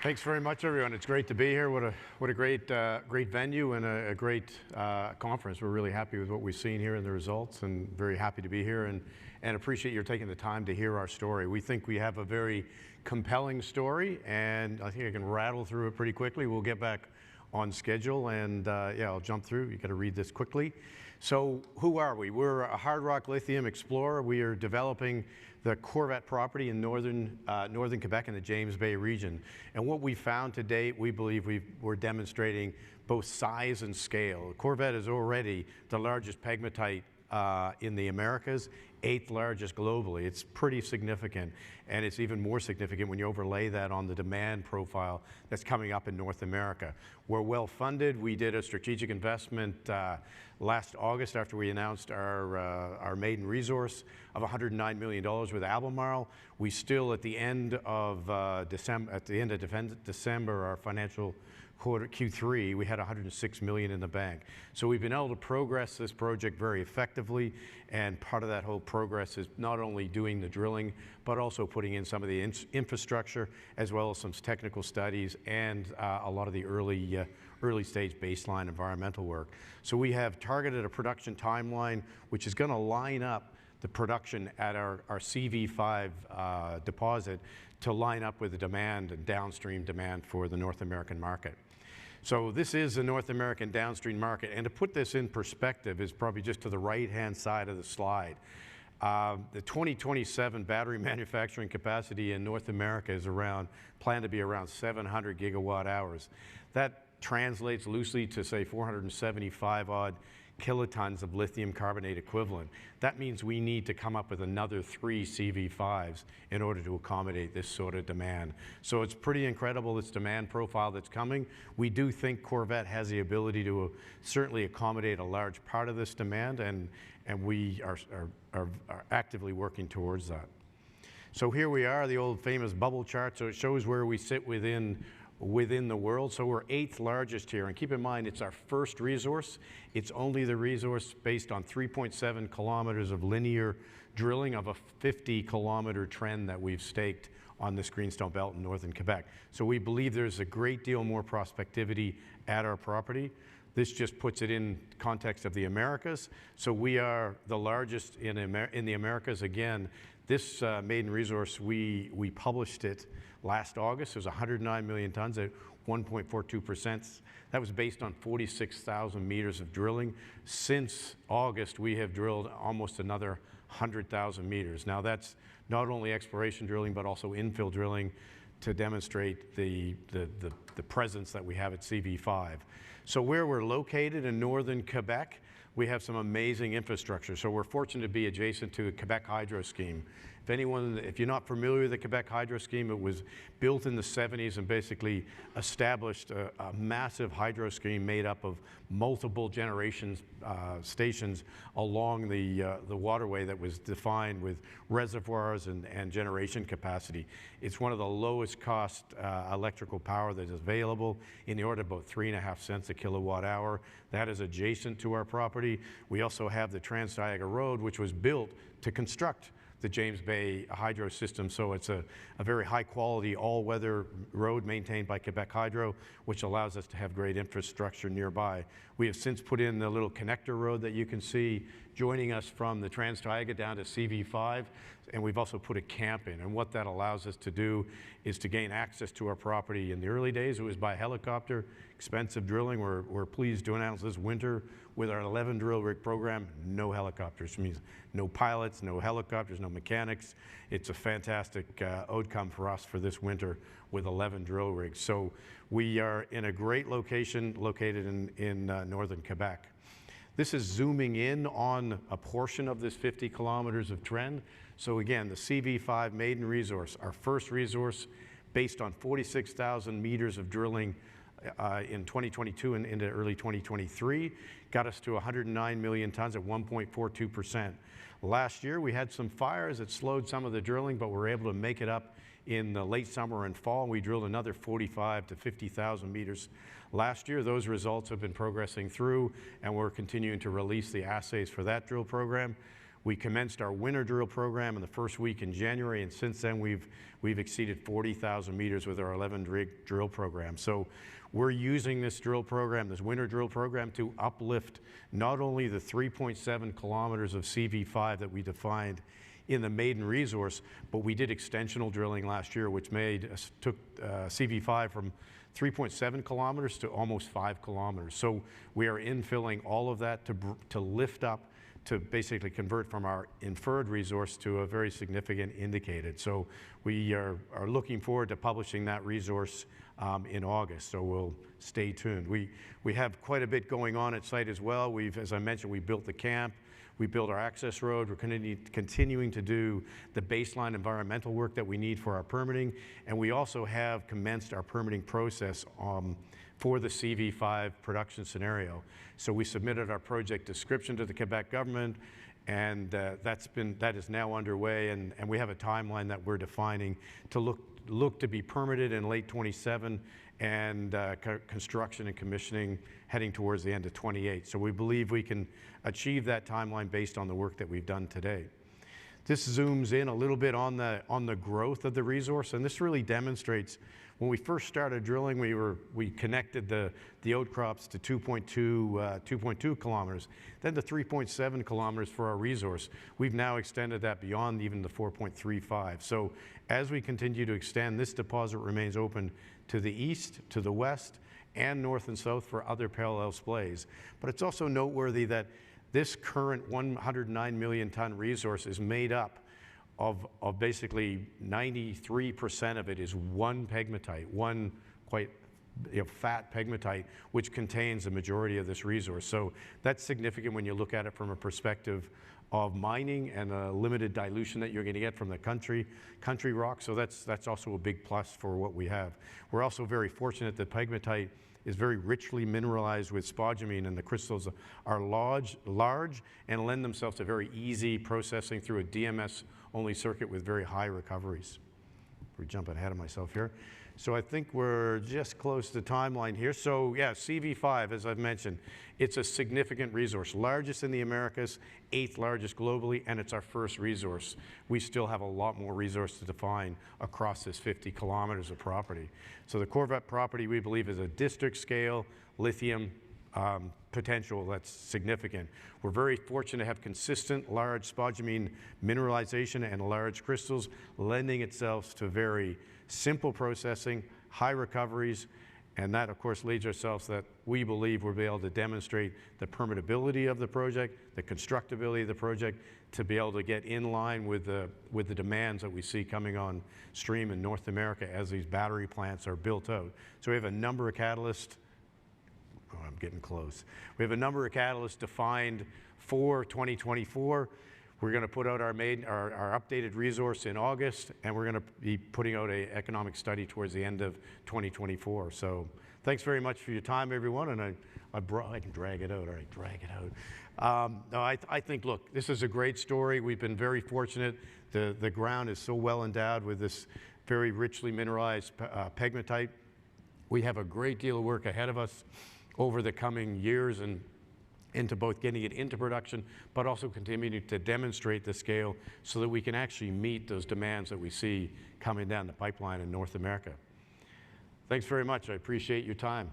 Thanks very much, everyone. It's great to be here. What a great venue and a great conference. We're really happy with what we've seen here and the results, and very happy to be here and appreciate your taking the time to hear our story. We think we have a very compelling story, and I think I can rattle through it pretty quickly. We'll get back on schedule, and yeah, I'll jump through. You got to read this quickly. So who are we? We're a hard rock lithium explorer. We are developing the Corvette property in northern Quebec in the James Bay region. And what we found to date, we believe we're demonstrating both size and scale. Corvette is already the largest pegmatite in the Americas, 8th largest globally. It's pretty significant, and it's even more significant when you overlay that on the demand profile that's coming up in North America. We're well funded. We did a strategic investment last August after we announced our maiden resource of $109 million with Albemarle. We still, at the end of December, our financial quarter Q3, we had $106 million in the bank. So we've been able to progress this project very effectively, and part of that whole progress is not only doing the drilling, but also putting in some of the infrastructure, as well as some technical studies and a lot of the early stage baseline environmental work. So we have targeted a production timeline which is going to line up the production at our CV5 deposit to line up with the demand and downstream demand for the North American market. So this is the North American downstream market, and to put this in perspective is probably just to the right-hand side of the slide. The 2027 battery manufacturing capacity in North America is planned to be around 700 gigawatt hours. That translates loosely to, say, 475 odd kilotons of lithium carbonate equivalent. That means we need to come up with another 3 CV5s in order to accommodate this sort of demand. So it's pretty incredible, this demand profile that's coming. We do think Corvette has the ability to certainly accommodate a large part of this demand, and we are actively working towards that. So here we are, the old famous bubble chart. So it shows where we sit within the world. So we're 8th largest here, and keep in mind it's our first resource. It's only the resource based on 3.7 kilometers of linear drilling of a 50-kilometer trend that we've staked on this greenstone belt in northern Quebec. So we believe there's a great deal more prospectivity at our property. This just puts it in context of the Americas. So we are the largest in the Americas. Again, this maiden resource, we published it last August. It was 109 million tons at 1.42%. That was based on 46,000 meters of drilling. Since August, we have drilled almost another 100,000 meters. Now that's not only exploration drilling, but also infill drilling to demonstrate the presence that we have at CV5. So where we're located in northern Quebec, we have some amazing infrastructure. So we're fortunate to be adjacent to a Quebec hydro scheme. If you're not familiar with the Quebec hydro scheme, it was built in the 70s and basically established a massive hydro scheme made up of multiple stations along the waterway that was defined with reservoirs and generation capacity. It's one of the lowest cost electrical power that is available, in the order of about 3.5 cents a kilowatt hour. That is adjacent to our property. We also have the Trans-Niagara Road, which was built to construct the James Bay hydro system. So it's a very high quality all-weather road maintained by Quebec Hydro, which allows us to have great infrastructure nearby. We have since put in the little connector road that you can see joining us from the Trans-Niagara down to CV5, and we've also put a camp in. And what that allows us to do is to gain access to our property. In the early days, it was by helicopter, expensive drilling. We're pleased to announce this winter with our 11 drill rig program, no helicopters. It means no pilots, no helicopters, no mechanics. It's a fantastic outcome for us for this winter with 11 drill rigs. So we are in a great location located in northern Quebec. This is zooming in on a portion of this 50 kilometers of trend. So again, the CV5 maiden resource, our first resource based on 46,000 meters of drilling in 2022 and into early 2023, got us to 109 million tons at 1.42%. Last year, we had some fires that slowed some of the drilling, but we were able to make it up in the late summer and fall. We drilled another 45 to 50,000 meters last year. Those results have been progressing through, and we're continuing to release the assays for that drill program. We commenced our winter drill program in the first week in January, and since then we've exceeded 40,000 meters with our 11 rig drill program. So we're using this drill program, this winter drill program, to uplift not only the 3.7 kilometers of CV5 that we defined in the maiden resource, but we did extensional drilling last year, which took CV5 from 3.7 kilometers to almost 5 kilometers. So we are infilling all of that to lift up, to basically convert from our inferred resource to a very significant indicated. So we are looking forward to publishing that resource in August, so we'll stay tuned. We have quite a bit going on at site as well. As I mentioned, we built the camp, we built our access road, we're continuing to do the baseline environmental work that we need for our permitting, and we also have commenced our permitting process for the CV5 production scenario. So we submitted our project description to the Quebec government, and that is now underway, and we have a timeline that we're defining to look to be permitted in late 27 and construction and commissioning heading towards the end of 28. So we believe we can achieve that timeline based on the work that we've done today. This zooms in a little bit on the growth of the resource, and this really demonstrates when we first started drilling, we connected the outcrops to 2.2 kilometers, then to 3.7 kilometers for our resource. We've now extended that beyond even the 4.35. So as we continue to extend, this deposit remains open to the east, to the west, and north and south for other parallel splays. But it's also noteworthy that this current 109 million ton resource is made up of basically 93% of it is one pegmatite, one quite fat pegmatite, which contains the majority of this resource. So that's significant when you look at it from a perspective of mining and a limited dilution that you're going to get from the country rock. So that's also a big plus for what we have. We're also very fortunate that pegmatite is very richly mineralized with spodumene, and the crystals are large and lend themselves to very easy processing through a DMS-only circuit with very high recoveries. We're jumping ahead of myself here. So I think we're just close to timeline here. So yeah, CV5, as I've mentioned, it's a significant resource, largest in the Americas, 8th largest globally, and it's our first resource. We still have a lot more resource to define across this 50 kilometers of property. So the Corvette property, we believe, is a district scale lithium potential that's significant. We're very fortunate to have consistent large spodumene mineralization and large crystals, lending itself to very simple processing, high recoveries, and that of course leads ourselves that we believe we'll be able to demonstrate the permittability of the project, the constructability of the project, to be able to get in line with the demands that we see coming on stream in North America as these battery plants are built out. So we have a number of catalysts. Oh, I'm getting close. We have a number of catalysts defined for 2024. We're going to put out our updated resource in August, and we're going to be putting out an economic study towards the end of 2024. So thanks very much for your time, everyone, and I can drag it out. All right, drag it out. No, I think, look, this is a great story. We've been very fortunate. The ground is so well endowed with this very richly mineralized pegmatite. We have a great deal of work ahead of us over the coming years and into both getting it into production, but also continuing to demonstrate the scale so that we can actually meet those demands that we see coming down the pipeline in North America. Thanks very much. I appreciate your time.